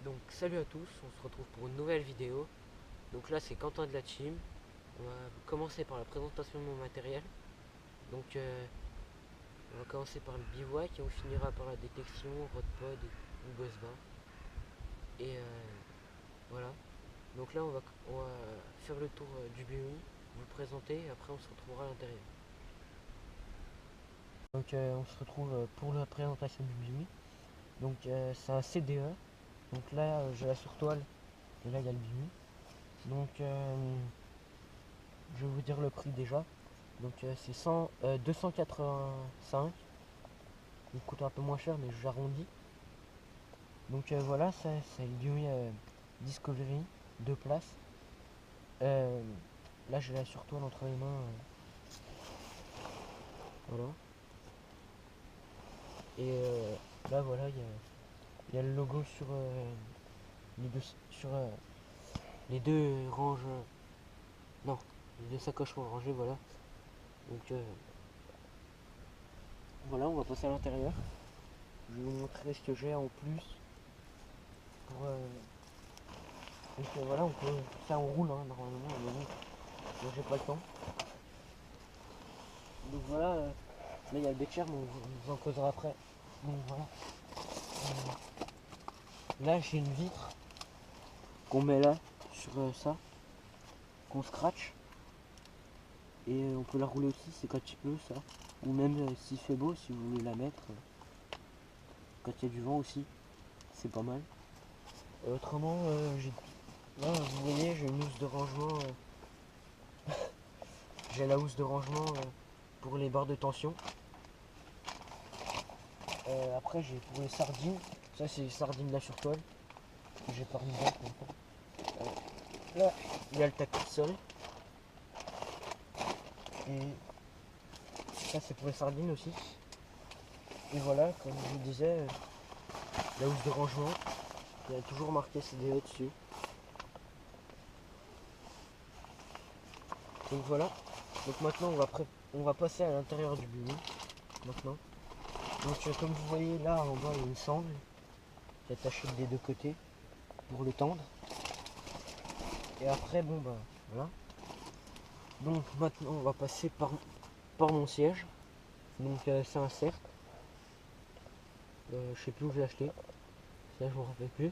Donc salut à tous, on se retrouve pour une nouvelle vidéo. Donc là c'est Quentin de la team. On va commencer par la présentation de mon matériel. Donc on va commencer par le bivouac et on finira par la détection, rodpod ou buzzbar. Et voilà. Donc là on va faire le tour du bivouac, vous le présenter et après on se retrouvera à l'intérieur. Donc on se retrouve pour la présentation du bivouac. Donc c'est un CDE. Donc là j'ai la surtoile et là il y a le bivouac. Donc je vais vous dire le prix déjà. Donc c'est 285. Il coûte un peu moins cher mais j'arrondis. Donc voilà, ça c'est le Yumi Discovery, 2 places. Euh, Là j'ai la surtoile entre les mains. Voilà. Et là voilà, il y a le logo sur sur les deux ranges. Non, les deux sacoches sont rangées, voilà. Donc voilà, on va passer à l'intérieur. Je vais vous montrer ce que j'ai en plus pour donc voilà, on peut. Ça on roule hein, normalement, mais bon, moi j'ai pas le temps. Donc voilà, là il y a le Becher, mais on vous en causera après. Donc voilà. Là j'ai une vitre qu'on met là sur ça, qu'on scratch. Et on peut la rouler aussi, c'est quand il pleut ça. Ou même s'il fait beau, si vous voulez la mettre. Quand il y a du vent aussi, c'est pas mal. Autrement, là vous voyez, j'ai une housse de rangement. J'ai la housse de rangement pour les barres de tension. Après j'ai pour les sardines, ça c'est les sardines de la surtoile que j'ai pas remis dedans. Là il y a le tapis de sol et ça c'est pour les sardines aussi. Et voilà, comme je vous disais, la housse de rangement, il y a toujours marqué CDE dessus. Donc voilà, donc maintenant on va passer à l'intérieur du bureau maintenant. Donc comme vous voyez là en bas il y a une sangle qui est attachée des deux côtés pour le tendre. Et après bon bah voilà. Donc maintenant on va passer par mon siège. Donc c'est un cercle. Je sais plus où je l'ai acheté. Ça je m'en rappelle plus.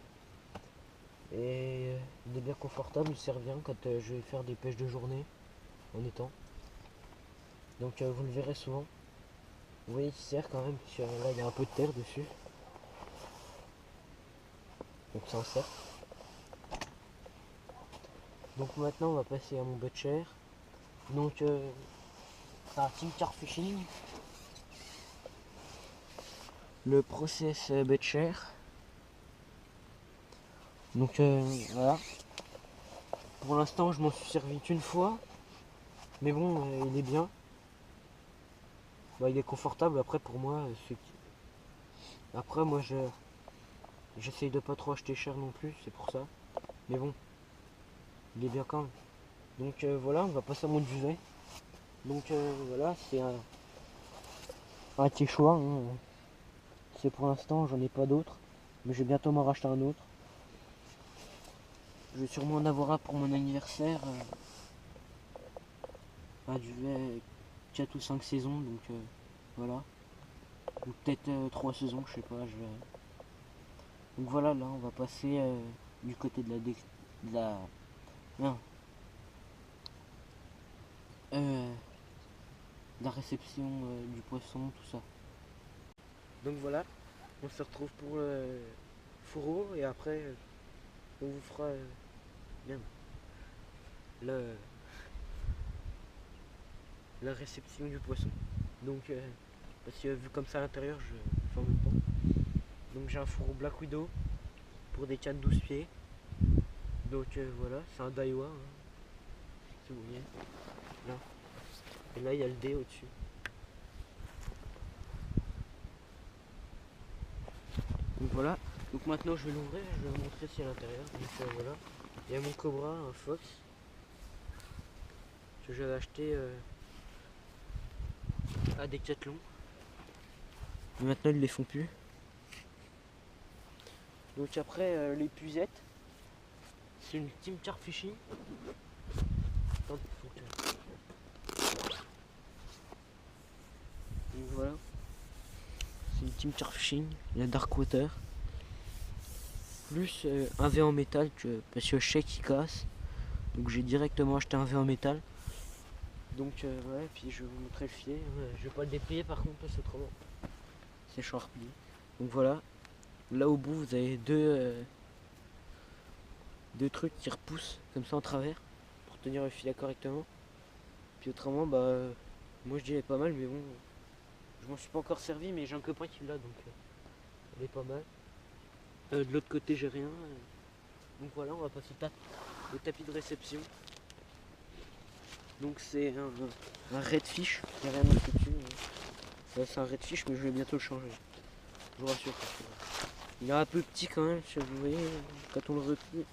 Et il est bien confortable, il sert bien quand je vais faire des pêches de journée en étang. Donc vous le verrez souvent. Vous voyez qu'il sert quand même, là il y a un peu de terre dessus. Donc c'est un cercle. Donc maintenant on va passer à mon butcher. Donc c'est un team car fishing. Le process butcher. Donc voilà. Pour l'instant je m'en suis servi qu'une fois. Mais bon il est bien. Bah, il est confortable après pour moi. Après moi j'essaye de pas trop acheter cher non plus, c'est pour ça. Mais bon, il est bien quand même. Donc voilà, on va passer à mon duvet. Donc voilà, c'est un Quechua. Hein. C'est pour l'instant, j'en ai pas d'autres. Mais je vais bientôt m'en racheter un autre. Je vais sûrement en avoir un pour mon anniversaire. Un duvet 4 ou 5 saisons, donc voilà. Ou peut-être 3 saisons, je sais pas, je verrai. Donc voilà, là on va passer du côté de la... Non. La réception du poisson, tout ça. Donc voilà, on se retrouve pour le fourreau et après on vous fera bien le, la réception du poisson. Donc parce que vu comme ça à l'intérieur, je fais en même temps. Donc j'ai un fourreau Black Widow pour des cannes 12 pieds. Donc voilà, c'est un Daiwa, hein, si vous voyez. Là. Et là il y a le D au-dessus. Donc voilà. Donc maintenant je vais l'ouvrir, je vais vous montrer ce qu'il y a à l'intérieur. Donc voilà. Il y a mon Cobra, un Fox, que j'avais acheté à Decathlon. Mais maintenant ils les font plus. Donc après les puzettes, c'est une Team Char Fishing. Attends, faut que- Donc voilà, c'est une Team Char Fishing, la Dark Water. Plus un V en métal parce que je sais qu'il casse. Donc j'ai directement acheté un V en métal. Donc ouais, puis je vais vous montrer le filet. Je vais pas le déplier par contre parce que autrement c'est Sharpie. Donc voilà, là au bout vous avez deux trucs qui repoussent comme ça en travers pour tenir le filet correctement. Puis autrement moi je dirais pas mal, mais bon, je m'en suis pas encore servi, mais j'ai un copain qui l'a, donc elle est pas mal. De l'autre côté j'ai rien. Donc voilà, on va passer le tapis de réception. Donc c'est un redfish, il n'y a rien d'autre dessus. C'est un redfish, mais je vais bientôt le changer. Je vous rassure. Il est un peu petit quand même, vous voyez, quand on le replie.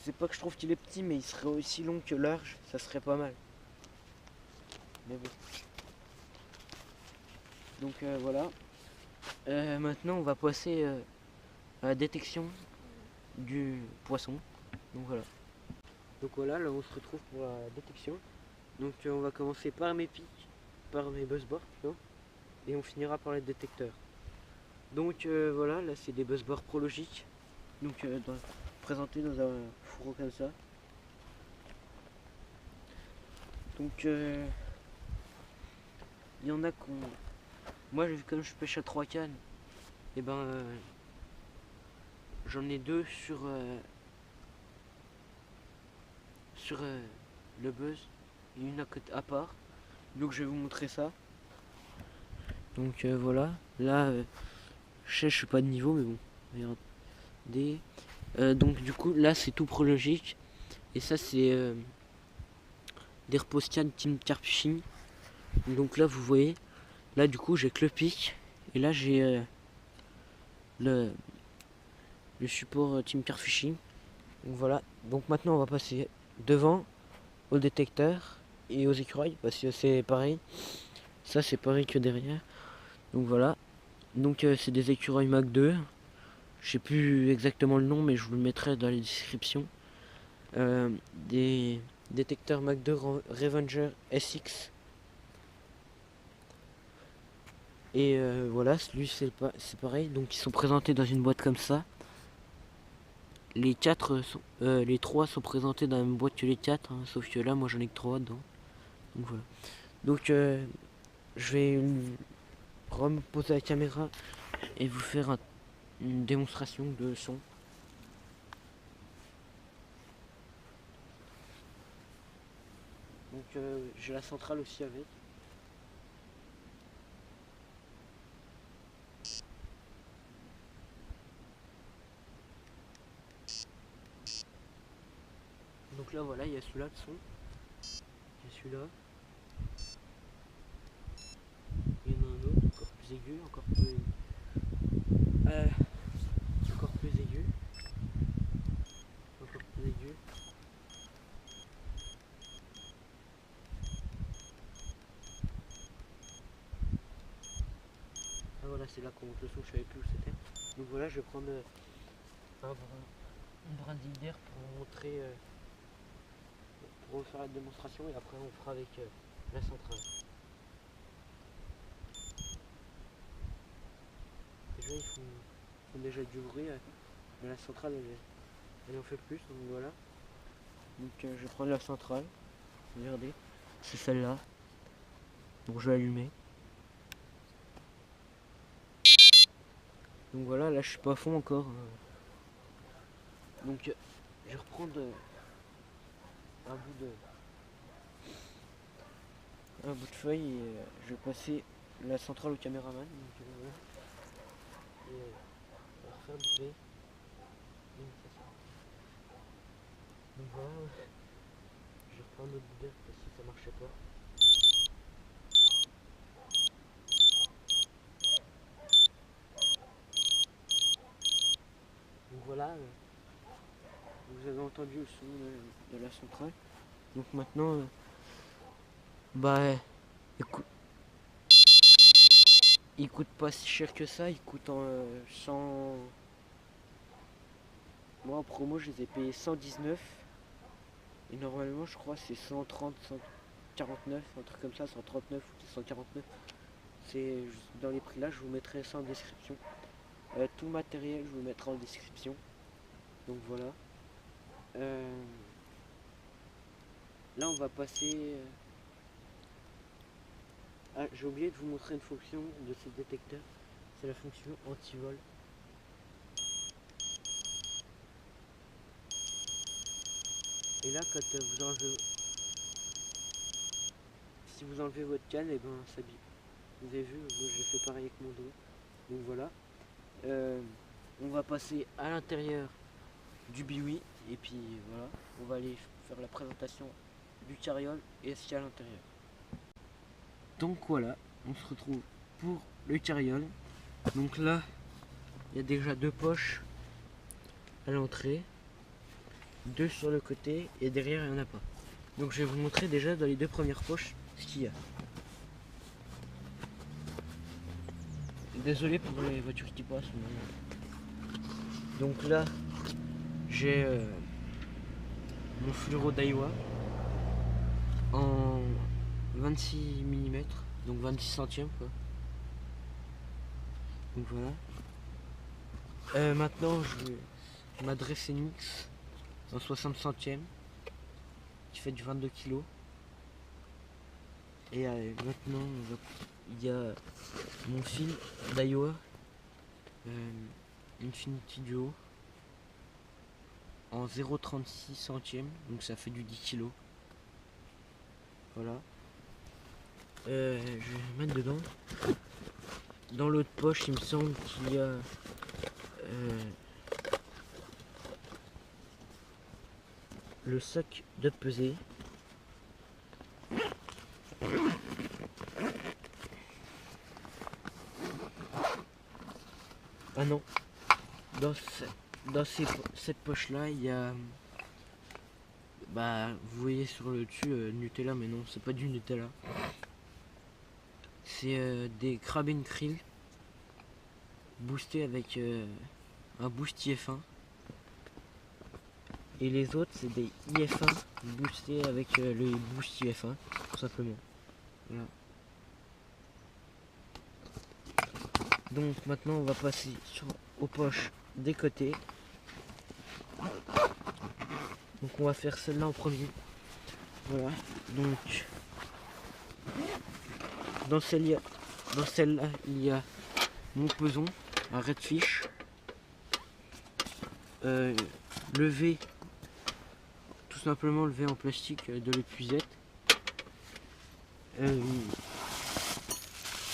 C'est pas que je trouve qu'il est petit, mais il serait aussi long que large, ça serait pas mal. Mais bon. Donc voilà. Maintenant on va passer à la détection du poisson. Donc voilà. Donc voilà, là on se retrouve pour la détection. Donc on va commencer par mes pics, par mes buzzbars plutôt, et on finira par les détecteurs. Donc voilà, là c'est des buzzbars prologiques. Donc présentés dans un fourreau comme ça. Donc il y en a qu'on. Moi comme je pêche à 3 cannes, et j'en ai deux sur le buzz et une à part. Donc je vais vous montrer ça. Donc voilà, là je suis pas de niveau, mais bon, regardez. Donc du coup là c'est tout prologique, et ça c'est des Repostian Team Carfishing. Donc là vous voyez, là du coup j'ai que le pic, et là j'ai le support Team Carfishing. Donc voilà, donc maintenant on va passer devant au détecteur et aux écureuils, parce que c'est pareil, ça c'est pareil que derrière. Donc voilà, donc c'est des écureuils Mach 2, je sais plus exactement le nom, mais je vous le mettrai dans les descriptions. Des détecteurs Mach 2 Revenger SX. Et voilà, lui c'est pareil, donc ils sont présentés dans une boîte comme ça. Les les 3 sont présentés dans la même boîte que les 4, hein, sauf que là moi j'en ai que 3 dedans. Donc voilà. Donc je vais reposer la caméra et vous faire une démonstration de son. Donc j'ai la centrale aussi avec. Donc là voilà, il y a celui-là de son. Il y a celui-là. Il y en a un autre encore plus aigu, encore plus aigu. Encore plus aigu. Ah voilà, c'est là qu'on monte le son, je savais plus où c'était. Donc voilà, je vais prendre une brindille d'air pour vous montrer, pour vous faire la démonstration, et après on fera avec la centrale. Déjà ils font déjà du bruit, mais la centrale elle en fait plus, donc voilà. Donc je vais prendre la centrale, regardez, c'est celle-là. Donc je vais allumer. Donc voilà, là je suis pas à fond encore. Donc je vais reprendre un bout de feuille, et je vais passer la centrale au caméraman. Donc voilà. Et on va refaire du play. Donc voilà, je reprends un autre bout d'air parce que ça marchait pas. Donc voilà, vous avez entendu le son de la centrale. Donc maintenant, bah écoute, il coûte pas si cher que ça, il coûte en 100. Moi en promo je les ai payés 119. Et normalement je crois c'est 130, 149, un truc comme ça, 139 ou 149. C'est dans les prix là, je vous mettrai ça en description. Tout le matériel je vous mettrai en description. Donc voilà. Là on va passer. Ah, j'ai oublié de vous montrer une fonction de ce détecteur. C'est la fonction anti-vol. Et là quand vous enlevez. Si vous enlevez votre canne, et ben ça bip. Vous avez vu, moi j'ai fait pareil avec mon dos. Donc voilà. On va passer à l'intérieur du biwi et puis voilà, on va aller faire la présentation du carriole et ce qu'il y a à l'intérieur. Donc voilà, on se retrouve pour le carriole. Donc là, il y a déjà 2 poches à l'entrée, 2 sur le côté et derrière il n'y en a pas. Donc je vais vous montrer déjà dans les 2 premières poches ce qu'il y a. Désolé pour les voitures qui passent. Mais... Donc là, j'ai mon fluoro Daiwa en 26 mm, donc 26 centièmes quoi. Donc voilà. Maintenant je vais m'adresser Nix en 60 centièmes qui fait du 22 kg. Et maintenant il y a mon fil Daiwa Infinity Duo en 0,36 centièmes, donc ça fait du 10 kg. Voilà. Je vais mettre dedans. Dans l'autre poche, il me semble qu'il y a le sac de pesée. Ah non, dans cette poche là, il y a, bah vous voyez sur le dessus Nutella, mais non, c'est pas du Nutella. C'est des Krabben Krill boostés avec un boost IF1. Et les autres, c'est des IF1 boostés avec le boost IF1, tout simplement. Voilà. Donc maintenant, on va passer aux poches des côtés. Donc on va faire celle-là en premier. Voilà. Donc dans celle-là, il y a mon peson, un Redfish. Le V, tout simplement le V en plastique de l'épuisette.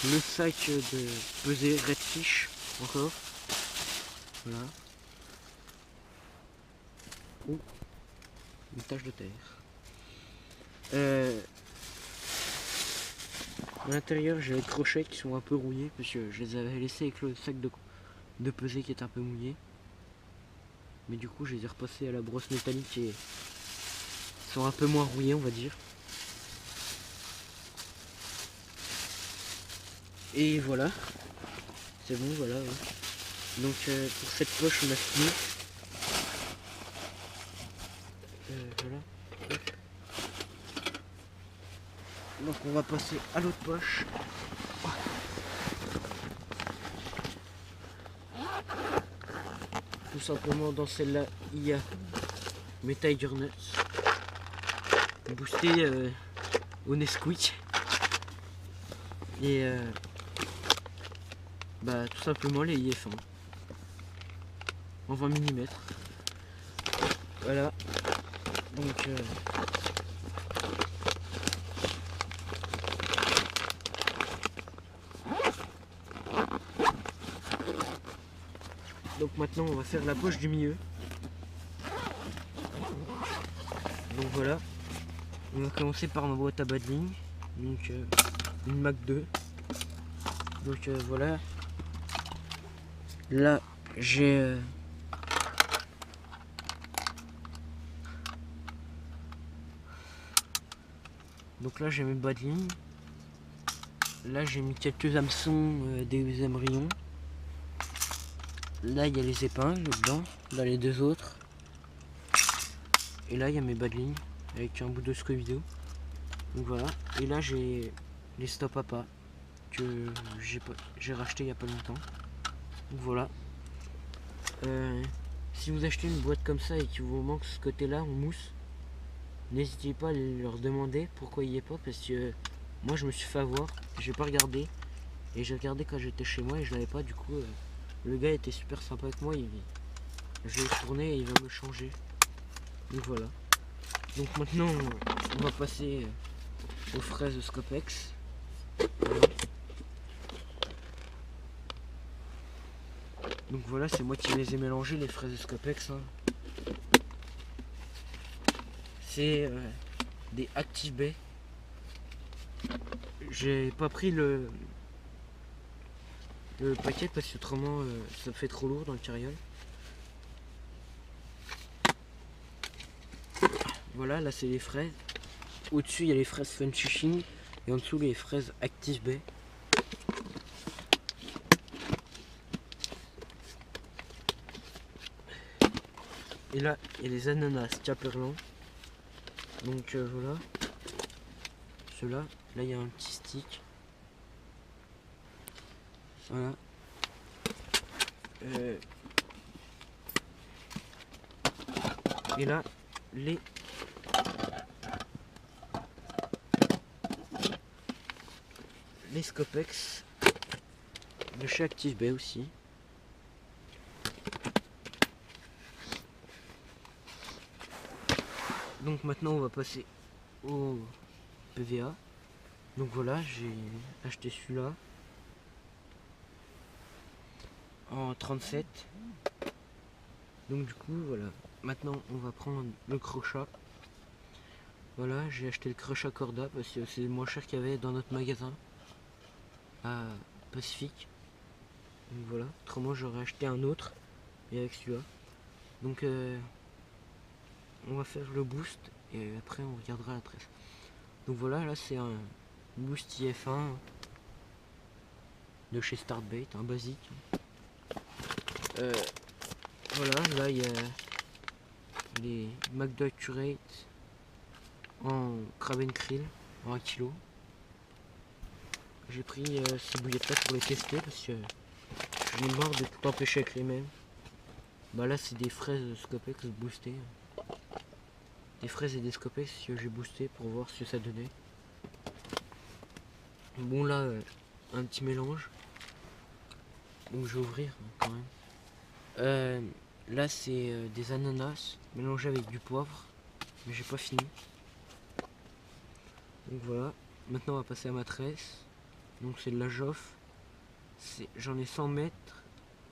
Le sac de pesée Redfish encore. Voilà. Oh, une tache de terre. À l'intérieur, j'ai les crochets qui sont un peu rouillés parce que je les avais laissés avec le sac de pesée qui est un peu mouillé. Mais du coup, je les ai repassés à la brosse métallique et ils sont un peu moins rouillés, on va dire. Et voilà, c'est bon, voilà. Ouais. Donc pour cette poche, on a fini. Voilà. Donc on va passer à l'autre poche. Tout simplement dans celle-là, il y a mes Tiger Nuts boostés au Nesquik. Et bah tout simplement les IF1 en 20 mm. Voilà. Donc donc maintenant on va faire la poche du milieu. Donc voilà. On va commencer par ma boîte à bas de ligne. Donc une Mac 2. Donc voilà. Là j'ai donc là j'ai mes bas de ligne. Là j'ai mis quelques hameçons, des embryons. Là il y a les épingles dedans, dans les deux autres. Et là il y a mes bas de ligne avec un bout de Scooby-Doo. Donc voilà. Et là j'ai les stop à pas que j'ai racheté il y a pas longtemps. Donc voilà. Si vous achetez une boîte comme ça et qu'il vous manque ce côté-là en mousse, n'hésitez pas à leur demander pourquoi il n'y est pas, parce que moi je me suis fait avoir, j'ai pas regardé, et j'ai regardé quand j'étais chez moi et je l'avais pas. Du coup le gars était super sympa avec moi, je vais tourner et il va me changer. Donc voilà. Donc maintenant on va passer aux fraises Scopex. Voilà. Donc voilà, c'est moi qui les ai mélangées, les fraises Scopex, hein. C'est des Active Bay. J'ai pas pris le paquet parce que autrement ça fait trop lourd dans le carriole. Voilà, là c'est les fraises. Au-dessus il y a les fraises Fun Fishing et en dessous les fraises Active Bay. Et là il y a les ananas Caperlan. Donc voilà. Ceux-là, là il y a un petit stick. Voilà. Et là les Scopex de chez Active Bay aussi. Donc maintenant on va passer au PVA. Donc voilà, j'ai acheté celui-là en 37. Donc du coup voilà, maintenant on va prendre le crochat. Voilà, j'ai acheté le crochat Corda parce que c'est le moins cher qu'il y avait dans notre magasin à Pacifique. Donc voilà, autrement j'aurais acheté un autre et avec celui-là. Donc on va faire le boost et après on regardera la tresse. Donc voilà, là c'est un boost IF1 de chez Startbait, un basique. Voilà, là il y a les McDo Curate en Crab and Krill en 1 kg. J'ai pris ces bouillettes là pour les tester parce que j'en ai marre de tout empêcher avec les mêmes. Bah là c'est des fraises Scopex boostées. Des fraises et des Scopex que j'ai boosté pour voir ce que ça donnait. Bon là un petit mélange. Donc je vais ouvrir quand même. Là c'est des ananas mélangés avec du poivre. Mais j'ai pas fini. Donc voilà. Maintenant on va passer à ma tresse. Donc c'est de la Joff. J'en ai 100 mètres.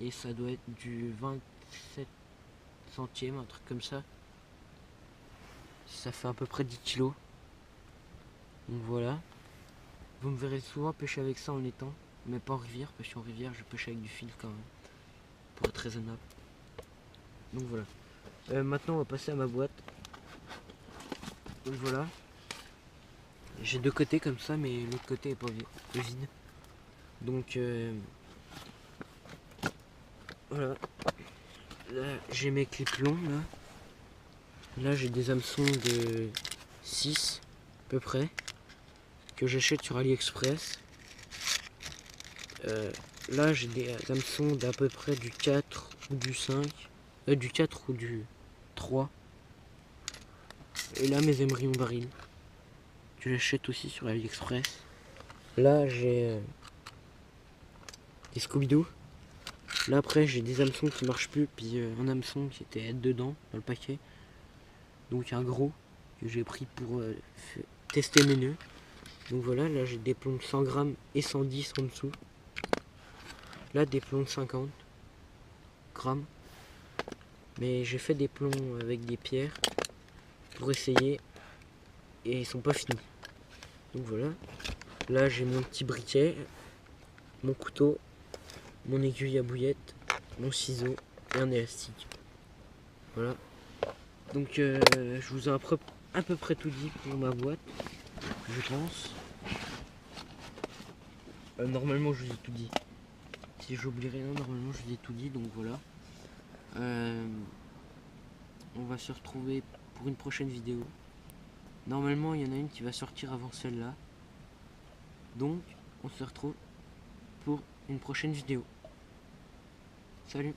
Et ça doit être du 27 centièmes, un truc comme ça. Ça fait à peu près 10 kilos. Donc voilà. Vous me verrez souvent pêcher avec ça en étang. Mais pas en rivière, parce qu'en rivière je pêche avec du fil quand même. Pour être raisonnable. Donc voilà. Maintenant on va passer à ma boîte. Donc voilà. J'ai deux côtés comme ça, mais l'autre côté est pas vide. Donc voilà. Là j'ai mes clips longs là. Là j'ai des hameçons de 6 à peu près. Que j'achète sur AliExpress. Là j'ai des hameçons d'à peu près du 4 ou du 5. Du 4 ou du 3. Et là mes émerillons barils. Que j'achète aussi sur AliExpress. Là j'ai des Scooby-Doo. Là après j'ai des hameçons qui marchent plus. Puis un hameçon qui était dedans dans le paquet. Donc un gros que j'ai pris pour tester mes nœuds. Donc voilà, là j'ai des plombs de 100 grammes et 110 en dessous. Là des plombs de 50 grammes. Mais j'ai fait des plombs avec des pierres pour essayer. Et ils sont pas finis. Donc voilà. Là j'ai mon petit briquet, mon couteau, mon aiguille à bouillette, mon ciseau et un élastique. Voilà. Donc je vous ai à peu près tout dit pour ma boîte, je pense. Normalement je vous ai tout dit. Si j'oublie rien, normalement je vous ai tout dit, donc voilà. On va se retrouver pour une prochaine vidéo. Normalement il y en a une qui va sortir avant celle-là. Donc on se retrouve pour une prochaine vidéo. Salut!